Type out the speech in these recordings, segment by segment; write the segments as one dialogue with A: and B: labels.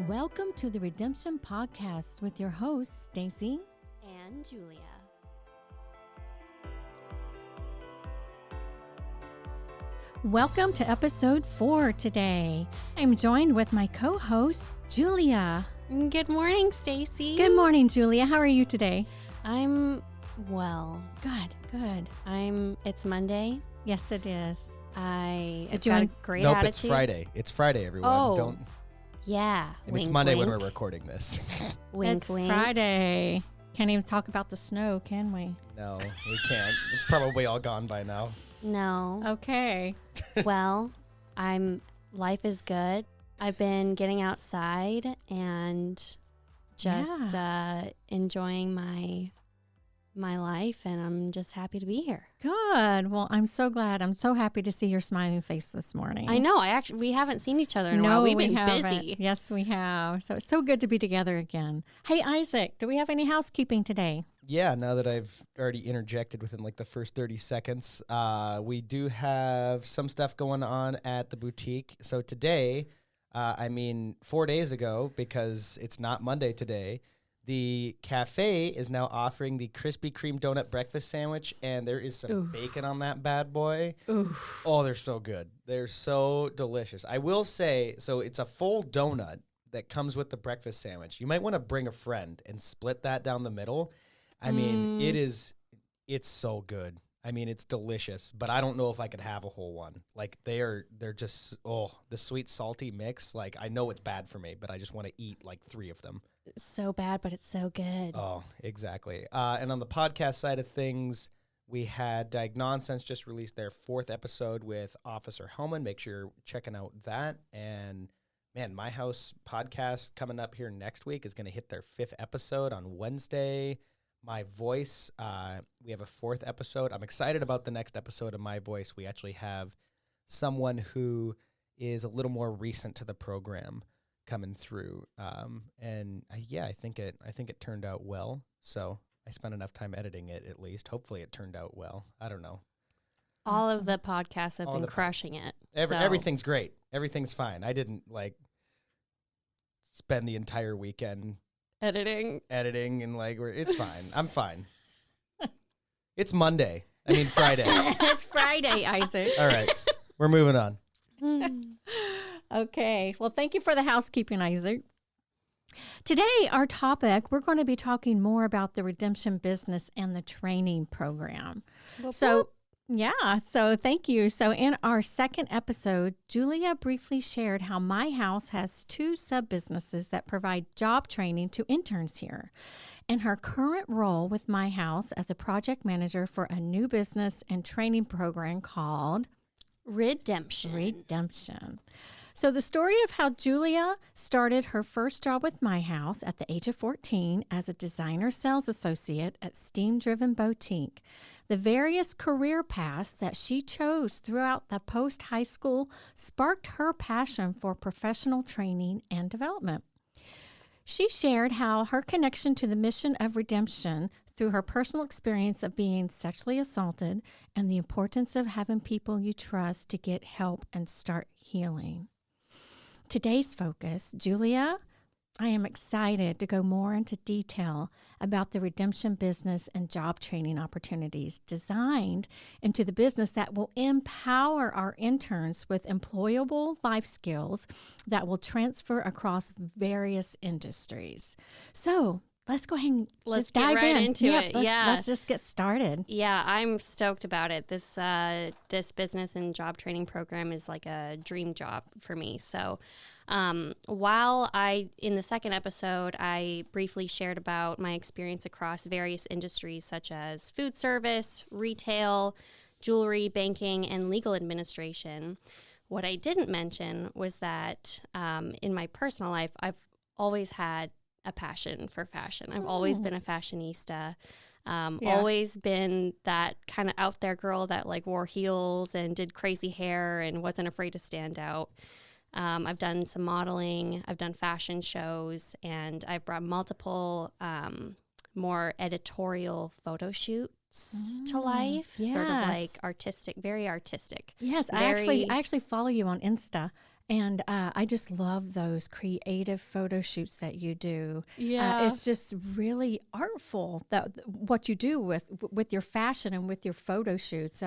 A: Welcome to the Redemption Podcast with your hosts, Stacy
B: and Julia.
A: Welcome to episode 4 today. I'm joined with my co-host, Julia.
B: Good morning, Stacy.
A: Good morning, Julia. How are you today?
B: I'm well.
A: Good.
B: It's Monday.
A: Yes, it is.
B: I've got a great
C: Nope,
B: attitude.
C: it's Friday. It's Friday, everyone.
B: Oh. Yeah.
C: It's Monday when we're recording this.
B: Wink,
A: It's
B: wink.
A: Friday. Can't even talk about the snow, can we?
C: No, we can't. It's probably all gone by now.
B: No.
A: Okay.
B: Well, life is good. I've been getting outside and just enjoying my life, and I'm just happy to be here.
A: Good. Well, I'm so glad. I'm so happy to see your smiling face this morning.
B: I know. We haven't seen each other in a while. We've been busy.
A: Yes, we have. So it's so good to be together again. Hey, Isaac, do we have any housekeeping today?
C: Yeah, now that I've already interjected within like the first 30 seconds, we do have some stuff going on at the boutique. So today, 4 days ago, because it's not Monday today, the cafe is now offering the Krispy Kreme donut breakfast sandwich, and there is some bacon on that bad boy.
A: Oof.
C: Oh, they're so good. They're so delicious. I will say, so it's a full donut that comes with the breakfast sandwich. You might want to bring a friend and split that down the middle. It's so good. It's delicious, but I don't know if I could have a whole one. Like they're just, the sweet salty mix. Like I know it's bad for me, but I just want to eat like 3 of them.
B: It's so bad, but it's so good.
C: Oh, exactly. And on the podcast side of things, we had Diagnonsense just released their 4th episode with Officer Hellman. Make sure you're checking out that. And man, My House podcast coming up here next week is going to hit their 5th episode on Wednesday. My Voice, we have a 4th episode. I'm excited about the next episode of My Voice. We actually have someone who is a little more recent to the program coming through. I think it turned out well. So I spent enough time editing it, at least. Hopefully it turned out well. I don't know.
B: All of the podcasts have been crushing it.
C: Everything's great. Everything's fine. I didn't spend the entire weekend editing and it's fine. I'm fine. It's Monday. Friday.
A: It's Friday, Isaac.
C: All right. We're moving on.
A: Okay. Well, thank you for the housekeeping, Isaac. Today, our topic, we're going to be talking more about the Redemption Business and the training program. So thank you. So in our 2nd episode, Julia briefly shared how My House has 2 sub-businesses that provide job training to interns here, and her current role with My House as a project manager for a new business and training program called Redemption. So the story of how Julia started her first job with My House at the age of 14 as a designer sales associate at Steam Driven Boutique, the various career paths that she chose throughout the post-high school sparked her passion for professional training and development. She shared how her connection to the mission of redemption through her personal experience of being sexually assaulted and the importance of having people you trust to get help and start healing. Today's focus, Julia, I am excited to go more into detail about the redemption business and job training opportunities designed into the business that will empower our interns with employable life skills that will transfer across various industries. So let's go ahead and
B: let's
A: dive
B: get right
A: into
B: it.
A: Let's just get started.
B: Yeah, I'm stoked about it. This business and job training program is like a dream job for me. So in the 2nd episode, I briefly shared about my experience across various industries such as food service, retail, jewelry, banking, and legal administration. What I didn't mention was that in my personal life, I've always had a passion for fashion. I've always been a fashionista. Always been that kind of out there girl that wore heels and did crazy hair and wasn't afraid to stand out. I've done some modeling, I've done fashion shows, and I've brought multiple more editorial photo shoots to life, sort of like artistic, very artistic.
A: Yes, I actually follow you on Insta. And I just love those creative photo shoots that you do.
B: Yeah.
A: It's just really artful what you do with your fashion and with your photo shoots.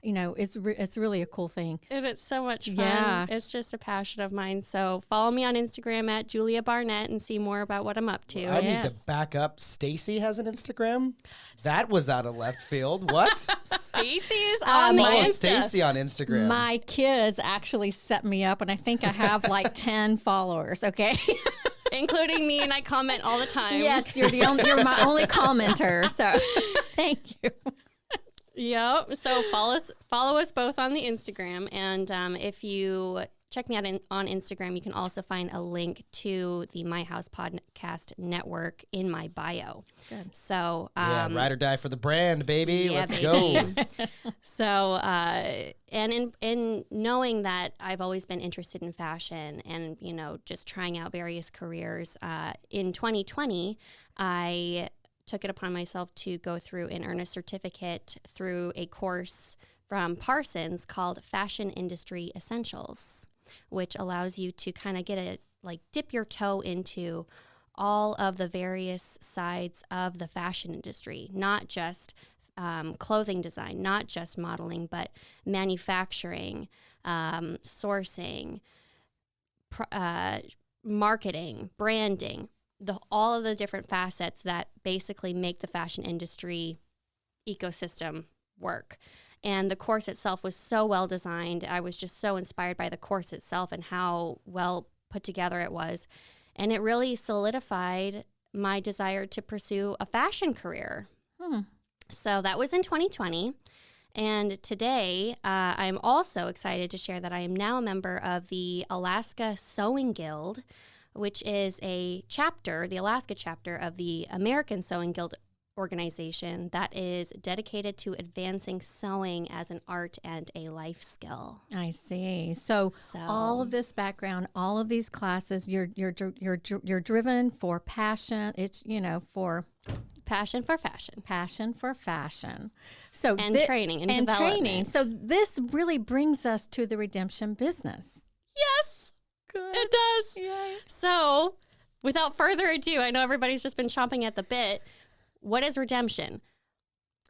A: It's really a cool thing.
B: And it's so much fun.
A: Yeah.
B: It's just a passion of mine. So follow me on Instagram at Julia Barnett and see more about what I'm up to.
C: I need to back up. Stacy has an Instagram? That was out of left field. What?
B: Stacy is on the
C: Follow
B: Insta.
C: Stacy on Instagram.
A: My kids actually set me up, and I think I have like 10 followers. Okay.
B: Including me, and I comment all the time.
A: Yes, you're my only commenter. So thank you.
B: Yep. So follow us both on the Instagram, and if you check me out on Instagram, you can also find a link to the My House Podcast Network in my bio.
A: Good.
B: So
C: ride or die for the brand, baby.
B: Yeah,
C: Let's
B: baby.
C: go.
B: So and in knowing that I've always been interested in fashion and just trying out various careers, in 2020 I took it upon myself to go through and earn a certificate through a course from Parsons called Fashion Industry Essentials, which allows you to kind of dip your toe into all of the various sides of the fashion industry, not just clothing design, not just modeling, but manufacturing, sourcing, marketing, branding, all of the different facets that basically make the fashion industry ecosystem work. And the course itself was so well designed. I was just so inspired by the course itself and how well put together it was. And it really solidified my desire to pursue a fashion career. So that was in 2020. And today, I'm also excited to share that I am now a member of the Alaska Sewing Guild, which is a chapter, the Alaska chapter of the American Sewing Guild organization that is dedicated to advancing sewing as an art and a life skill.
A: I see. So all of this background, all of these classes, you're driven for passion. It's for
B: passion for fashion.
A: Passion for fashion. So
B: training and development.
A: So this really brings us to the redemption business.
B: Yes. Good. It does. Yay. So, without further ado, I know everybody's just been chomping at the bit. What is redemption?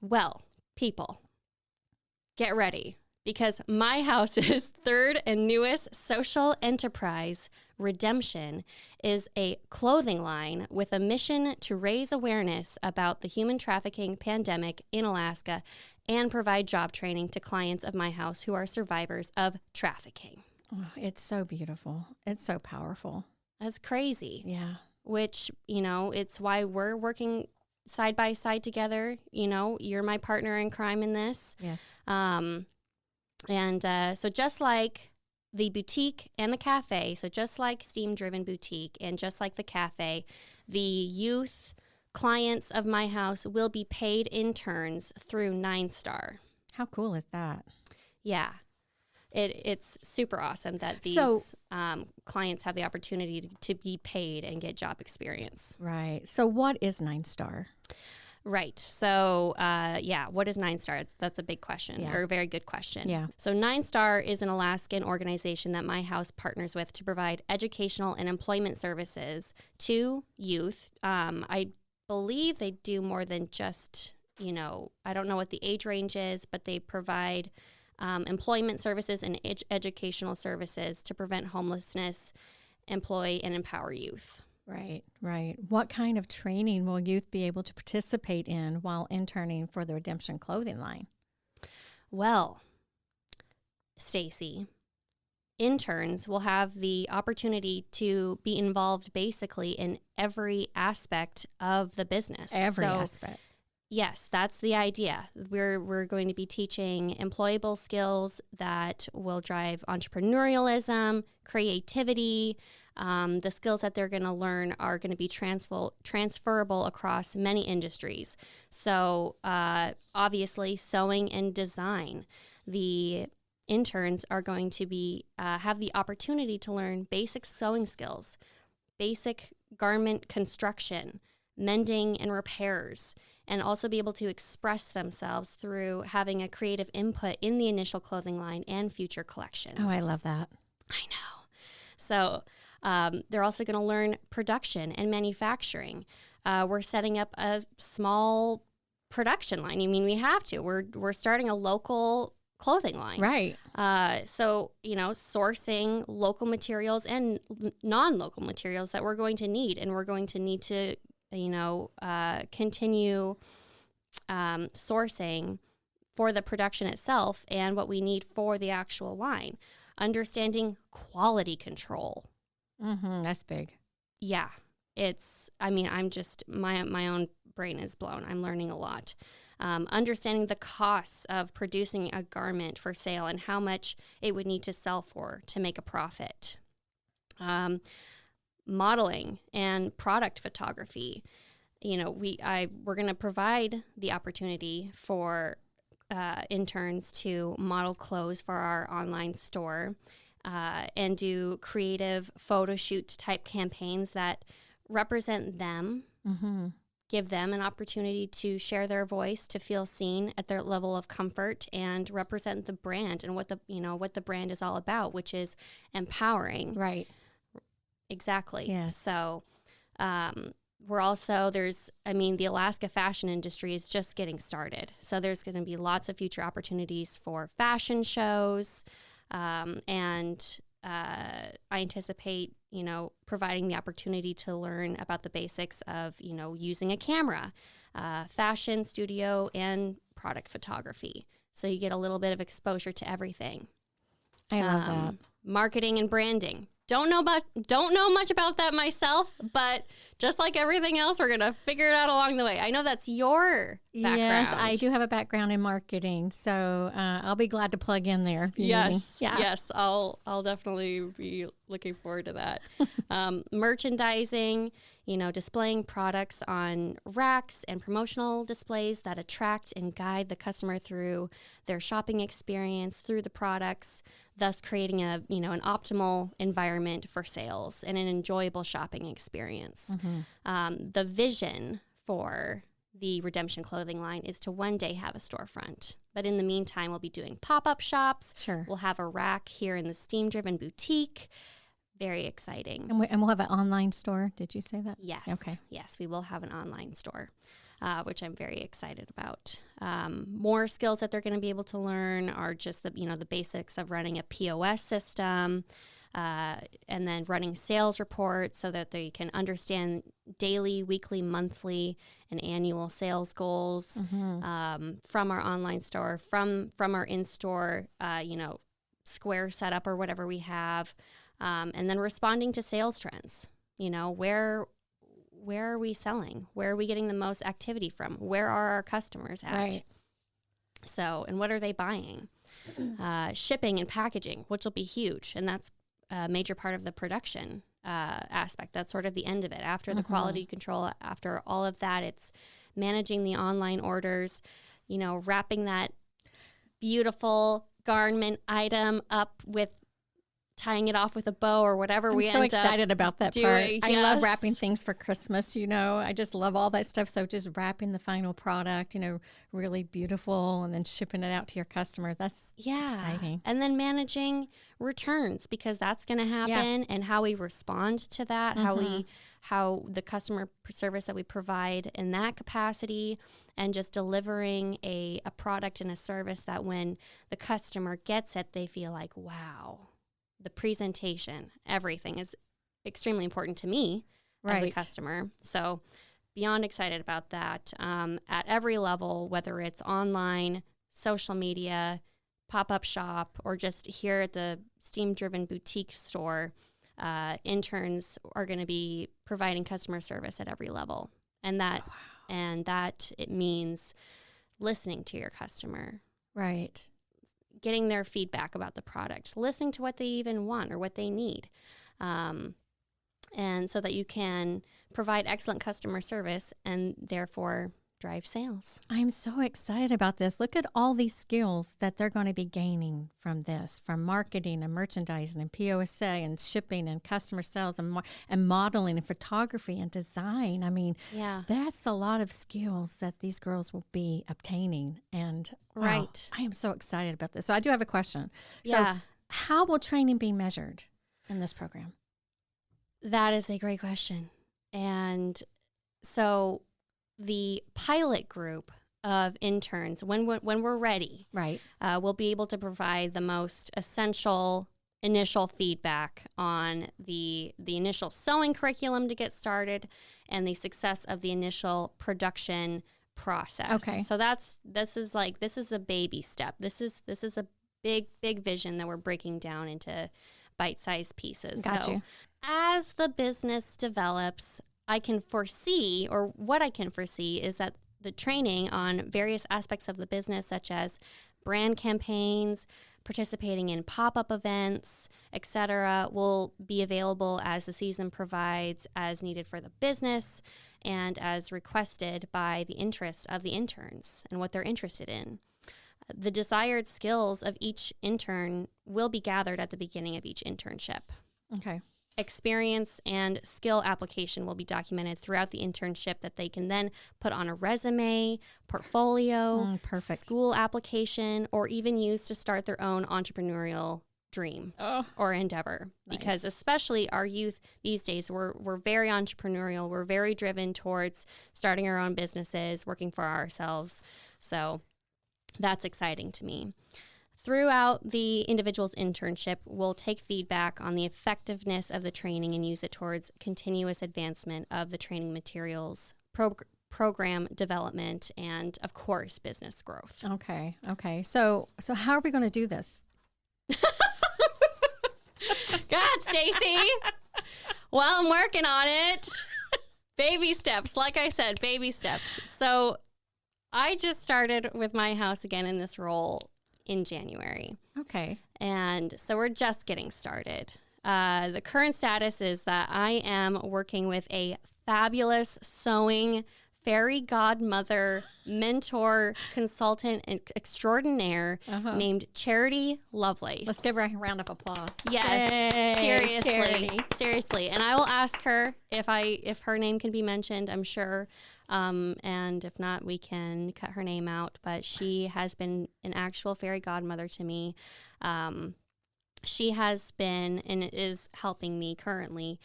B: Well, people, get ready, because my house's third and newest social enterprise, Redemption, is a clothing line with a mission to raise awareness about the human trafficking pandemic in Alaska and provide job training to clients of my house who are survivors of trafficking.
A: Oh, it's so beautiful. It's so powerful.
B: That's crazy.
A: Yeah.
B: Which, it's why we're working side by side together. You're my partner in crime in this.
A: Yes.
B: So just like the boutique and the cafe, so just like Steam Driven Boutique and just like the cafe, the youth clients of my house will be paid interns through 9-Star.
A: How cool is that?
B: Yeah. It's super awesome that these clients have the opportunity to be paid and get job experience.
A: Right. So what is 9-Star?
B: Right. So, what is 9-Star? That's a big question, or a very good question.
A: Yeah.
B: So 9-Star is an Alaskan organization that my house partners with to provide educational and employment services to youth. I believe they do more than just, I don't know what the age range is, but they provide employment services and educational services to prevent homelessness, employ, and empower youth.
A: Right, right. What kind of training will youth be able to participate in while interning for the Redemption clothing line?
B: Well, Stacy, interns will have the opportunity to be involved basically in every aspect of the business.
A: Every aspect.
B: Yes, that's the idea. We're going to be teaching employable skills that will drive entrepreneurialism, creativity. The skills that they're going to learn are going to be transferable across many industries. So obviously, sewing and design. The interns are going to be have the opportunity to learn basic sewing skills, basic garment construction, mending and repairs, and also be able to express themselves through having a creative input in the initial clothing line and future collections.
A: Oh, I love that.
B: I know. So they're also going to learn production and manufacturing. We're setting up a small production line. I mean, we have to. We're starting a local clothing line.
A: Right.
B: So, sourcing local materials and non-local materials that we're going to need. And we're going to need to, continue sourcing for the production itself and what we need for the actual line. Understanding quality control.
A: Mm-hmm. That's big.
B: Yeah. I'm just, my own brain is blown. I'm learning a lot. Understanding the costs of producing a garment for sale and how much it would need to sell for to make a profit. Modeling and product photography. We're going to provide the opportunity for interns to model clothes for our online store and do creative photo shoot type campaigns that represent them.
A: Mm-hmm.
B: Give them an opportunity to share their voice, to feel seen at their level of comfort, and represent the brand and what the brand is all about, which is empowering.
A: Right.
B: Exactly.
A: Yes.
B: So we're also, the Alaska fashion industry is just getting started. So there's going to be lots of future opportunities for fashion shows, and I anticipate, providing the opportunity to learn about the basics of, using a camera, fashion, studio, and product photography. So you get a little bit of exposure to everything.
A: I love that.
B: Marketing and branding. Don't know much about that myself, but just like everything else, we're going to figure it out along the way. I know that's your background.
A: Yes, I do have a background in marketing, so I'll be glad to plug in there. If you need me. Yeah.
B: Yes, I'll definitely be looking forward to that. Merchandising, displaying products on racks and promotional displays that attract and guide the customer through their shopping experience through the products, thus creating an optimal environment for sales and an enjoyable shopping experience.
A: Mm-hmm.
B: The vision for the Redemption clothing line is to one day have a storefront. But in the meantime, we'll be doing pop-up shops.
A: Sure.
B: We'll have a rack here in the Steam Driven Boutique. Very exciting.
A: And we'll have an online store. Did you say that?
B: Yes.
A: Okay.
B: Yes, we will have an online store, which I'm very excited about. More skills that they're going to be able to learn are just the basics of running a POS system, and then running sales reports so that they can understand daily, weekly, monthly, and annual sales goals from our online store, from our in-store, square setup or whatever we have. And then responding to sales trends, where are we selling? Where are we getting the most activity from? Where are our customers at?
A: Right.
B: So, and what are they buying? Shipping and packaging, which will be huge. And that's a major part of the production aspect. That's sort of the end of it. After the quality control, after all of that, it's managing the online orders, wrapping that beautiful garment item up with tying it off with a bow or whatever.
A: I'm so excited about that part.
B: Yes.
A: I love wrapping things for Christmas, I just love all that stuff. So just wrapping the final product, really beautiful, and then shipping it out to your customer. That's exciting.
B: And then managing returns, because that's going to happen, and how we respond to that, how the customer service that we provide in that capacity, and just delivering a product and a service that when the customer gets it, they feel like, wow. The presentation, everything is extremely important to me as a customer. So beyond excited about that. At every level, whether it's online, social media, pop-up shop, or just here at the Steam Driven Boutique store, interns are going to be providing customer service at every level. And that it means listening to your customer.
A: Right.
B: Getting their feedback about the product, listening to what they even want or what they need. And so that you can provide excellent customer service and therefore drive sales.
A: I'm so excited about this. Look at all these skills that they're going to be gaining from this, from marketing and merchandising and POSA and shipping and customer sales and modeling and photography and design. I mean, that's a lot of skills that these girls will be obtaining. And I am so excited about this. So I do have a question. So how will training be measured? in this program?
B: That is a great question. And so the pilot group of interns, when we're ready,
A: Right.
B: we'll be able to provide the most essential initial feedback on the initial sewing curriculum to get started and the success of the initial production process.
A: Okay.
B: So this is a baby step. This is a big vision that we're breaking down into bite-sized pieces.
A: Got
B: So
A: you.
B: as the business develops, what I can foresee is that the training on various aspects of the business, such as brand campaigns, participating in pop-up events, etc., will be available as the season provides, as needed for the business and as requested by the interest of the interns and what they're interested in. The desired skills of each intern will be gathered at the beginning of each internship.
A: Okay.
B: Experience and skill application will be documented throughout the internship that they can then put on a resume, portfolio,
A: Perfect.
B: school application, or even use to start their own entrepreneurial dream or endeavor.
A: Nice.
B: Because especially our youth these days, we're very entrepreneurial. We're very driven towards starting our own businesses, working for ourselves. So that's exciting to me. Throughout the individual's internship, we'll take feedback on the effectiveness of the training and use it towards continuous advancement of the training materials, program development, and, of course, business growth.
A: Okay. So how are we going to do this?
B: God, Stacy. Well, I'm working on it. Baby steps. Like I said, baby steps. So I just started with my house again in this role in January.
A: Okay.
B: And so we're just getting started. The current status is that I am working with a fabulous sewing fairy godmother, mentor, consultant, and extraordinaire named Charity Lovelace.
A: Let's give her a round of applause.
B: Yes,
A: Yay, Charity.
B: seriously. And I will ask her if her name can be mentioned, I'm sure. And if not, we can cut her name out. But she has been an actual fairy godmother to me. She has been and is helping me currently.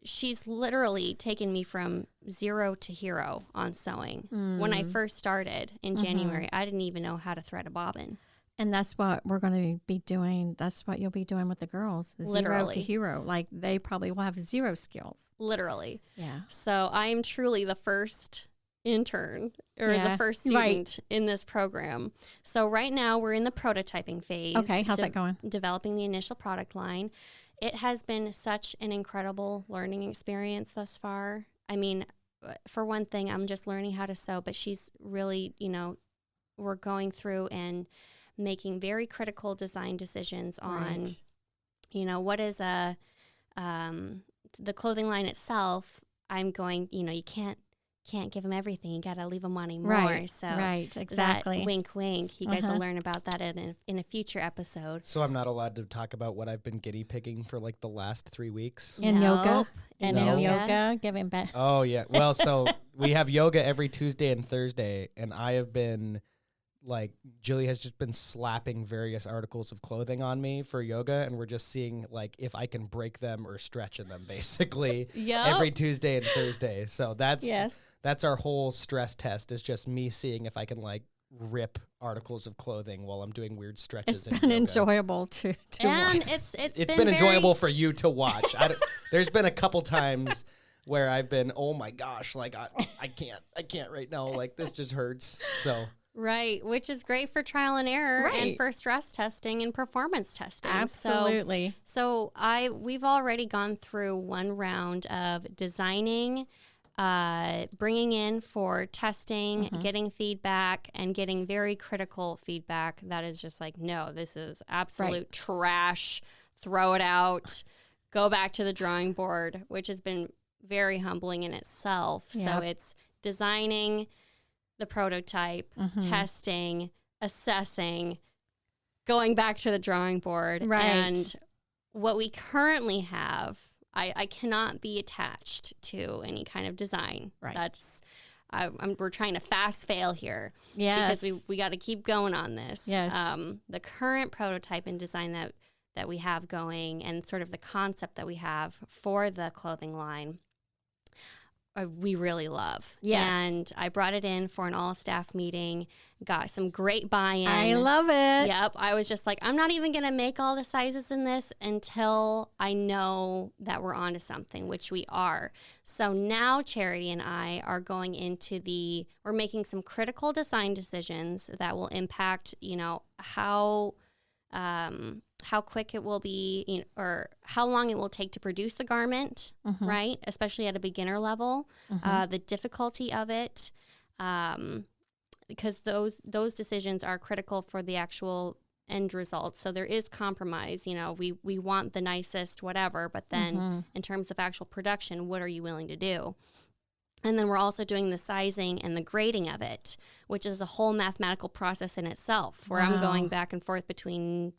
B: She's literally taken me from zero to hero on sewing. When I first started in January, I didn't even know how to thread a bobbin.
A: And that's what we're going to be doing. That's what you'll be doing with the girls.
B: Literally.
A: 0 to hero. Like they probably will have zero skills.
B: Literally.
A: Yeah.
B: So I am truly the first intern or
A: Yeah,
B: the first student in this program. So right now we're in the prototyping phase.
A: Okay. How's that going?
B: Developing the initial product line. It has been such an incredible learning experience thus far. I mean, for one thing, I'm just learning how to sew, but she's really, we're going through and making very critical design decisions on, what is the clothing line itself. I'm going, you can't give them everything. You got to leave them wanting more.
A: Right.
B: So
A: right. Exactly.
B: that wink, wink. You guys will learn about that in a future episode.
C: So I'm not allowed to talk about what I've been guinea pigging for like the last 3 weeks.
A: In yoga.
B: Nope.
A: And
C: No.
A: in yoga, giving back.
C: Oh yeah. Well, so we have yoga every Tuesday and Thursday, and I have been Julie has just been slapping various articles of clothing on me for yoga, and we're just seeing if I can break them or stretch in them basically every Tuesday and Thursday. So that's our whole stress test, is just me seeing if I can rip articles of clothing while I'm doing weird stretches.
A: It's been enjoyable to
B: and
A: watch.
B: it's
C: been enjoyable for you to watch. There's been a couple times where I've been, oh my gosh, I can't right now. This just hurts. So.
B: Right, which is great for trial and error and
A: Right.
B: for stress testing and performance testing.
A: Absolutely.
B: So we've already gone through one round of designing, bringing in for testing, getting feedback, and getting very critical feedback that is just no, this is absolute trash. Throw it out. Go back to the drawing board, which has been very humbling in itself.
A: Yep.
B: So it's designing the prototype, testing, assessing, going back to the drawing board.
A: Right.
B: And what we currently have, I cannot be attached to any kind of design.
A: Right.
B: That's, we're trying to fast fail here.
A: Yes.
B: Because we got to keep going on this.
A: Yes.
B: The current prototype and design that we have going and sort of the concept that we have for the clothing line, we really love.
A: Yes.
B: And I brought it in for an all-staff meeting, got some great buy-in.
A: I love it.
B: Yep. I was just like, I'm not even going to make all the sizes in this until I know that we're onto something, which we are. So now Charity and I are going into we're making some critical design decisions that will impact, how quick it will be, or how long it will take to produce the garment, right? Especially at a beginner level, the difficulty of it, because those decisions are critical for the actual end result. So there is compromise. We want the nicest whatever, but then in terms of actual production, what are you willing to do? And then we're also doing the sizing and the grading of it, which is a whole mathematical process in itself, where I'm going back and forth between,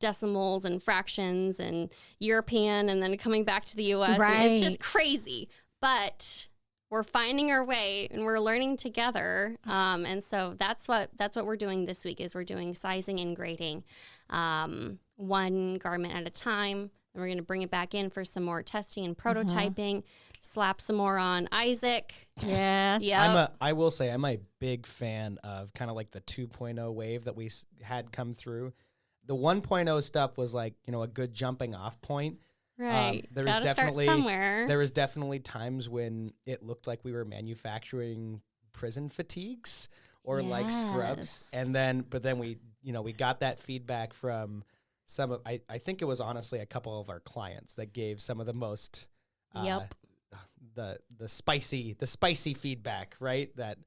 B: decimals and fractions and European and then coming back to the U.S.
A: Right.
B: And it's just crazy. But we're finding our way and we're learning together. And so that's what we're doing this week is we're doing sizing and grading, one garment at a time. And we're going to bring it back in for some more testing and prototyping. Slap some more on Isaac.
A: Yes.
B: Yeah.
C: I will say I'm a big fan of kind of like the 2.0 wave that we had come through. The 1.0 stuff was like, a good jumping off point.
B: Right.
C: There was definitely times when it looked like we were manufacturing prison fatigues or like scrubs. But then we got that feedback from some of, I think it was honestly a couple of our clients that gave some of the most, the spicy feedback, right? That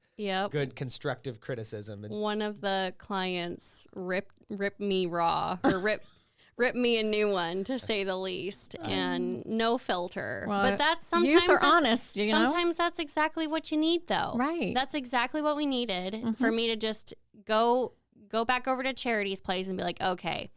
C: good constructive criticism. And
B: one of the clients ripped me raw or rip me a new one, to say the least, and no filter.
A: Well,
B: but that's sometimes
A: youth are honest,
B: Sometimes that's exactly what you need, though.
A: Right.
B: That's exactly what we needed for me to just go back over to Charity's place and be like, okay,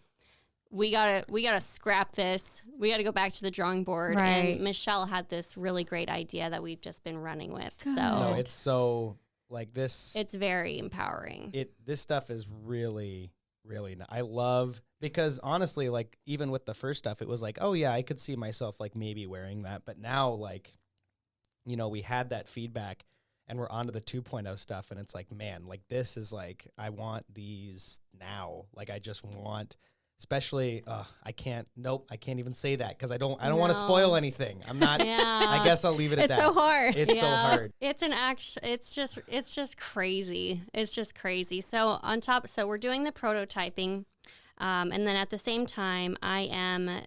B: we gotta scrap this. We gotta go back to the drawing board.
A: Right.
B: And Michelle had this really great idea that we've just been running with.
A: Good.
B: So
C: no, it's so like this.
B: It's very empowering.
C: This stuff is really, really. I love, because honestly, like even with the first stuff, it was like, oh yeah, I could see myself like maybe wearing that. But now, like, we had that feedback, and we're onto the 2.0 stuff, and it's like, man, like this is like, I want these now. Like I just want. Especially, I can't even say that because I don't want to spoil anything. I'm not.
B: Yeah.
C: I guess I'll leave it at that.
A: It's so hard.
C: It's so hard.
B: It's just crazy. It's just crazy. So we're doing the prototyping, and then at the same time, I am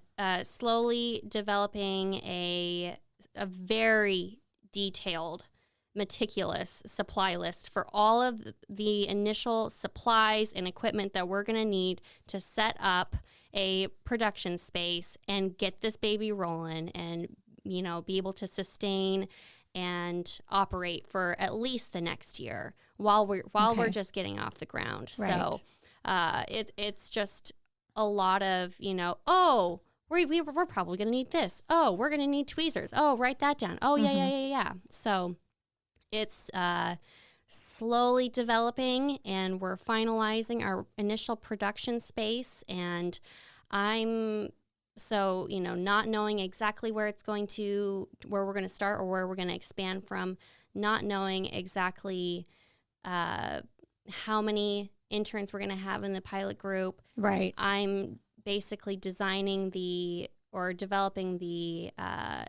B: slowly developing a very detailed, meticulous supply list for all of the initial supplies and equipment that we're going to need to set up a production space and get this baby rolling and, be able to sustain and operate for at least the next year while we're just getting off the ground.
A: Right.
B: So it's just a lot of, we're probably going to need this. Oh, we're going to need tweezers. Oh, write that down. Oh, yeah. So it's slowly developing, and we're finalizing our initial production space. And I'm not knowing exactly where we're going to start or where we're going to expand from, not knowing exactly how many interns we're going to have in the pilot group.
A: Right.
B: I'm basically developing the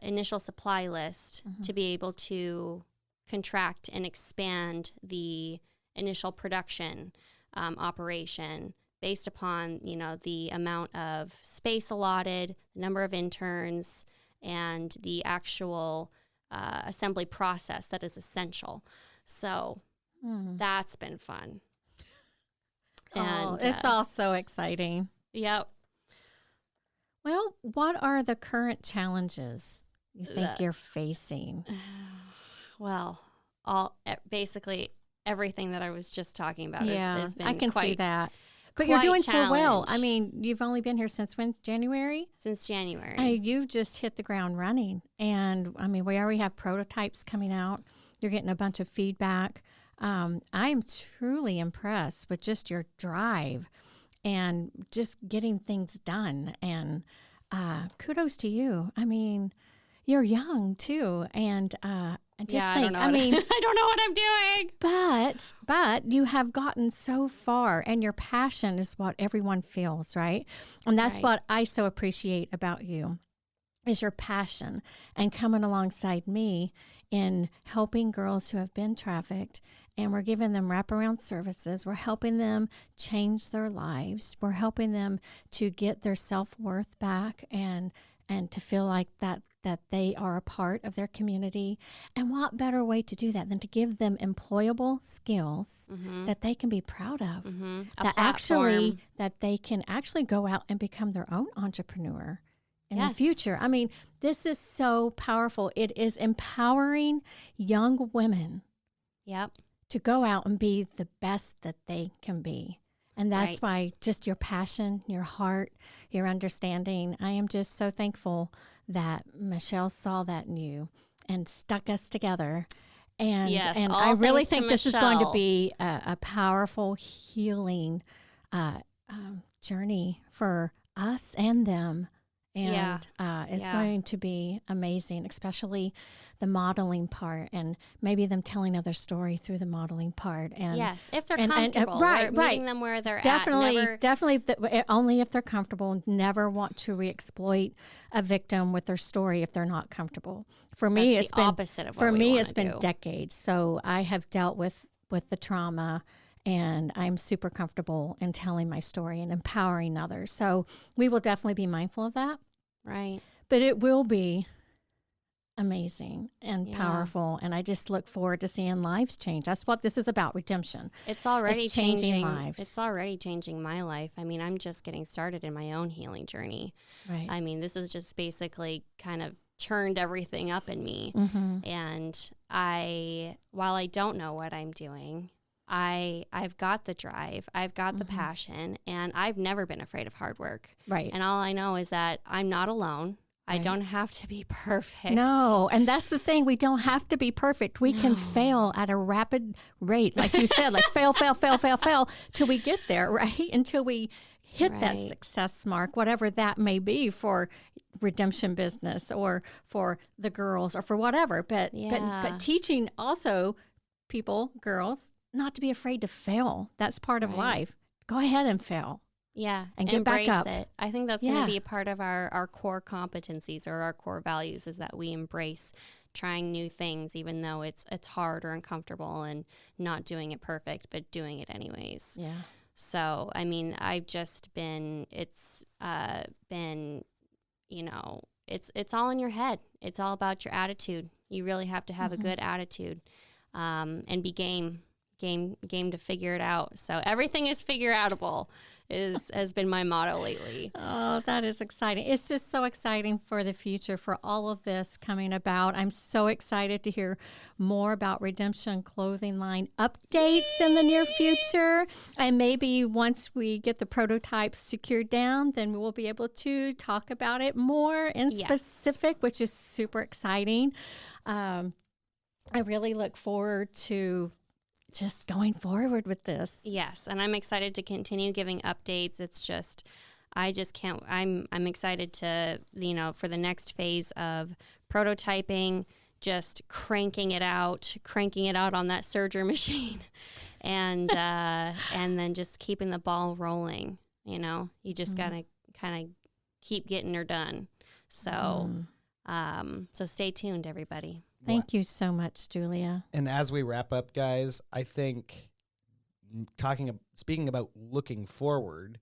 B: initial supply list to be able to contract and expand the initial production operation based upon, the amount of space allotted, the number of interns, and the actual assembly process that is essential. So that's been fun. And
A: it's all so exciting.
B: Yep.
A: Well, what are the current challenges you think you're facing?
B: Well, basically everything that I was just talking about has been
A: I can
B: quite,
A: see that. But you're doing so well.
B: challenge.
A: I mean, you've only been here since when? January?
B: Since January.
A: You've just hit the ground running. And, I mean, we already have prototypes coming out. You're getting a bunch of feedback. I'm truly impressed with just your drive and just getting things done. And kudos to you. I mean, you're young too, and just think. I mean,
B: I don't know what I'm doing.
A: But you have gotten so far, and your passion is what everyone feels, right? And that's what I so appreciate about you, is your passion and coming alongside me in helping girls who have been trafficked. And we're giving them wraparound services. We're helping them change their lives. We're helping them to get their self-worth back and to feel like that they are a part of their community. And what better way to do that than to give them employable skills that they can be proud of, that they can actually go out and become their own entrepreneur in the future. I mean, this is so powerful. It is empowering young women to go out and be the best that they can be. And that's why just your passion, your heart, your understanding, I am just so thankful that Michelle saw that in you and stuck us together. And I really think this is going to be a powerful healing journey for us and them. And it's going to be amazing, especially the modeling part, and maybe them telling other story through the modeling part. And
B: if they're comfortable, meeting them where they're at.
A: Definitely, only if they're comfortable. Never want to re-exploit a victim with their story if they're not comfortable. For me, it's been opposite of what it's been decades. So I have dealt with the trauma. And I'm super comfortable in telling my story and empowering others. So we will definitely be mindful of that.
B: Right.
A: But it will be amazing and powerful. And I just look forward to seeing lives change. That's what this is about, redemption.
B: It's already changing
A: lives.
B: It's already changing my life. I mean, I'm just getting started in my own healing journey.
A: Right.
B: I mean, this is just basically kind of churned everything up in me. And while I don't know what I'm doing, I've got the drive, I've got the passion, and I've never been afraid of hard work.
A: Right.
B: And all I know is that I'm not alone. I don't have to be perfect.
A: No, and that's the thing. We don't have to be perfect. We can fail at a rapid rate, like you said, like fail, till we get there, right? Until we hit that success mark, whatever that may be for redemption business or for the girls or for whatever. But teaching also people, girls, not to be afraid to fail. That's part of life. Go ahead and fail.
B: Yeah.
A: And get back up.
B: It. I think that's going to be a part of our core competencies or our core values, is that we embrace trying new things, even though it's hard or uncomfortable, and not doing it perfect, but doing it anyways.
A: Yeah.
B: So, I mean, I've just it's all in your head. It's all about your attitude. You really have to have a good attitude, and be game to figure it out. So everything is figure outable has been my motto lately.
A: Oh, that is exciting. It's just so exciting for the future, for all of this coming about. I'm so excited to hear more about Redemption Clothing Line updates in the near future. And maybe once we get the prototypes secured down, then we will be able to talk about it more in specific, which is super exciting. I really look forward to just going forward with this.
B: Yes, and I'm excited to continue giving updates. It's just, I just can't, I'm excited to, for the next phase of prototyping, just cranking it out on that serger machine, and then just keeping the ball rolling. You just gotta kind of keep getting her done. So, so stay tuned, everybody.
A: Thank you so much, Julia.
C: And as we wrap up, guys, I think speaking about looking forward,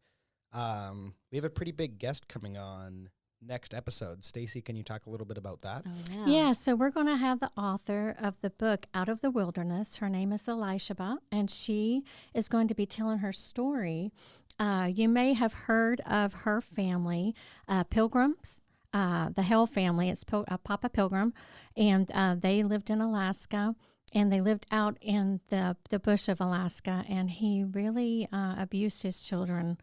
C: we have a pretty big guest coming on next episode. Stacy, can you talk a little bit about that?
B: Oh,
A: yeah. So we're going to have the author of the book Out of the Wilderness. Her name is Elisha, and she is going to be telling her story. You may have heard of her family, Pilgrims. The Hell family. It's Papa Pilgrim, and they lived in Alaska, and they lived out in the bush of Alaska, and he really abused his children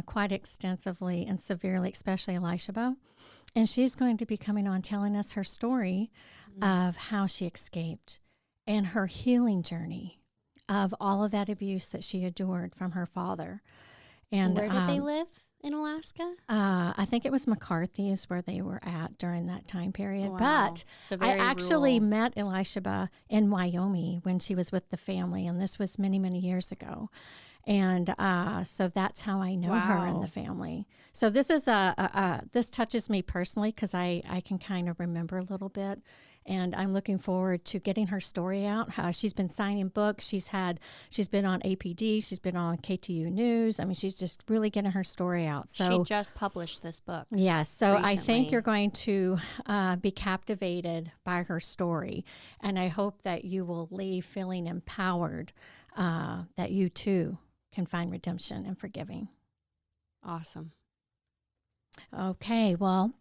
A: quite extensively and severely, especially Elisha. And she's going to be coming on telling us her story of how she escaped and her healing journey of all of that abuse that she endured from her father. And
B: where did they live in Alaska?
A: I think it was McCarthy is where they were at during that time period.
B: Wow.
A: But
B: So
A: I
B: very
A: actually
B: rural.
A: met Elishaba in Wyoming when she was with the family, and this was many, many years ago. And so that's how I know her and
B: Wow.
A: the family. So this is this touches me personally because I can kind of remember a little bit, and I'm looking forward to getting her story out. How she's been signing books. She's been on APD. She's been on KTU News. I mean, she's just really getting her story out. So
B: She just published this book.
A: yes, so I think
B: recently.
A: you're going to be captivated by her story, and I hope that you will leave feeling empowered, that you too can find redemption and forgiving.
B: Awesome.
A: Okay, well,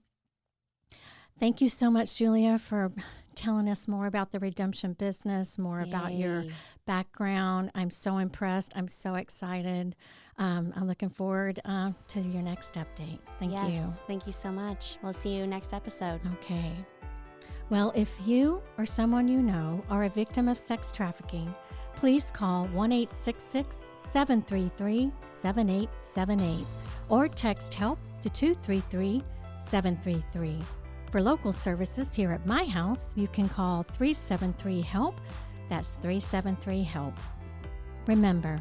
A: thank you so much, Julia, for telling us more about the redemption business, more about your
B: Yay.
A: background. I'm so impressed. I'm so excited. I'm looking forward to your next update. Thank you.
B: Yes. Thank you so much. We'll see you next episode.
A: Okay. Well, if you or someone you know are a victim of sex trafficking, please call 1-866-733-7878 or text HELP to 233-733. For local services here at my house, you can call 373-HELP. That's 373-HELP. Remember,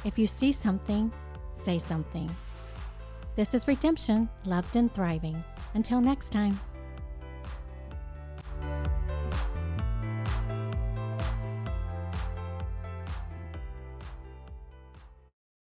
A: if you see something, say something. This is Redemption, Loved and Thriving. Until next time.